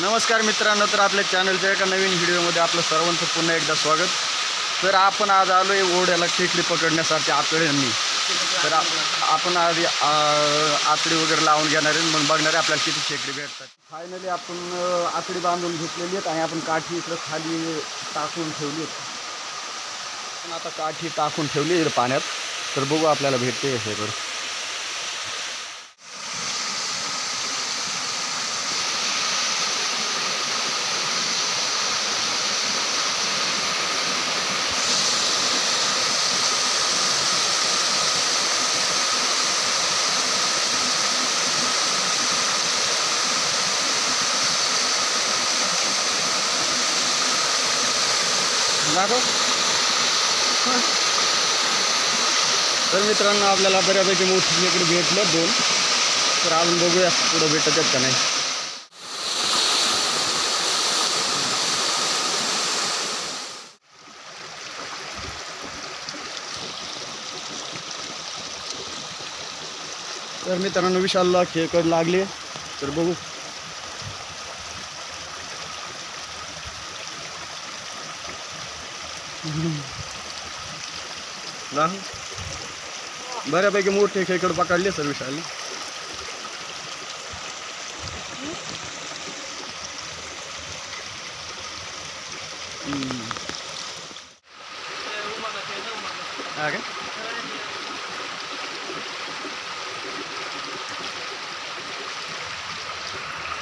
नमस्कार मित्रांनो, तर आपल्या चॅनलच्या एका नवीन व्हिडिओमध्ये आपलं सर्वांचं पुन्हा एकदा स्वागत। तर आपण आज आलो आहे ओढ्याला खेकडी पकडण्यासाठी आतड्यांनी। तर आपण आज आतडी वगैरे लावून घेणार आहे, मग बघणार आहे आपल्याला किती खेकडी भेटतात। फायनली आपण आतडी बांधून घेतलेली आहेत आणि आपण काठी इकडं खाली टाकून ठेवली आहेत। आपण आता काठी टाकून ठेवली आहे पाण्यात, तर बघू आपल्याला भेटते खेकड। तर मित्रांनो, आपल्याला बऱ्यापैकी मोठी खेकडी भेटलं दोन। तर अजून बघूया पुढं भेटत आहेत का नाही। तर मित्रांनो, विशालला खेकड लागले, तर बघू। बऱ्यापैकी मोठे खेकड पकडले सर विशालने।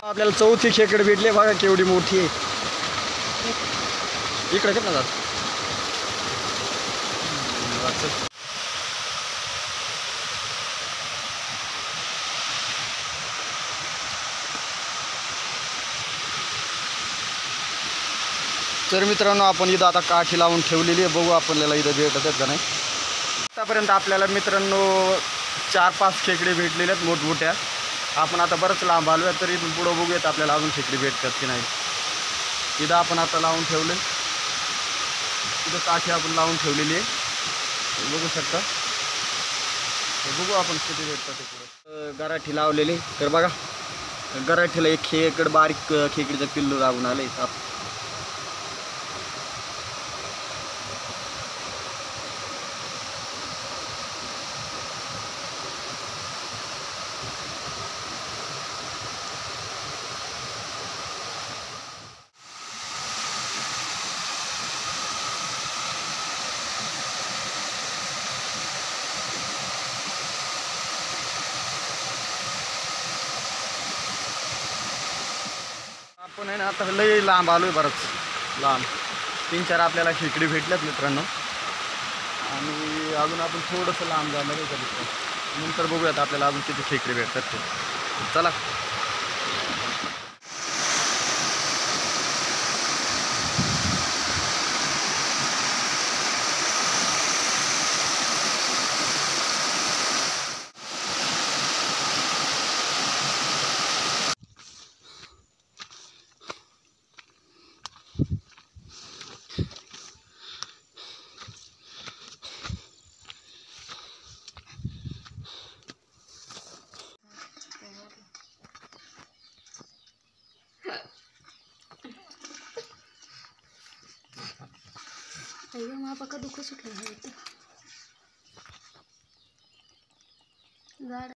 आपल्याला चौथी खेकड भेटले, बघा केवढी मोठी आहे। इकडे का ना जात। तर मित्रांनो, आपण इथं आता काठी लावून ठेवलेली आहे, बघू आपल्याला इथं भेटत आहेत का नाही। आतापर्यंत आपल्याला मित्रांनो 4-5 खेकडे भेटलेले आहेत मोठमोठ्या। आपण आता बरंच लांब आलो आहे, तरी इथून पुढं बघूयात आपल्याला अजून खेकडी भेटतात की नाही। इथं आपण आता लावून ठेवले, इथं काठी आपण लावून ठेवलेली आहे, बघू शकता। बघू आपण किती भेटतात ते पुढं। गराठी लावलेली, तर बघा गराठीला एक खेकड बारीक खेकडीचं पिल्लू लागून आलं आहे। आपण आहे ना आता लई लांब आलो आहे, बरंच लांब। 3-4 आपल्याला खेकडी भेटल्यात मित्रांनो, आणि अजून आपण थोडंसं लांब जाणार आहे का, नंतर बघूयात आपल्याला अजून किती खेकडी भेटतात ते। चला। अय्यो मापा का दुःख सुटलं झाड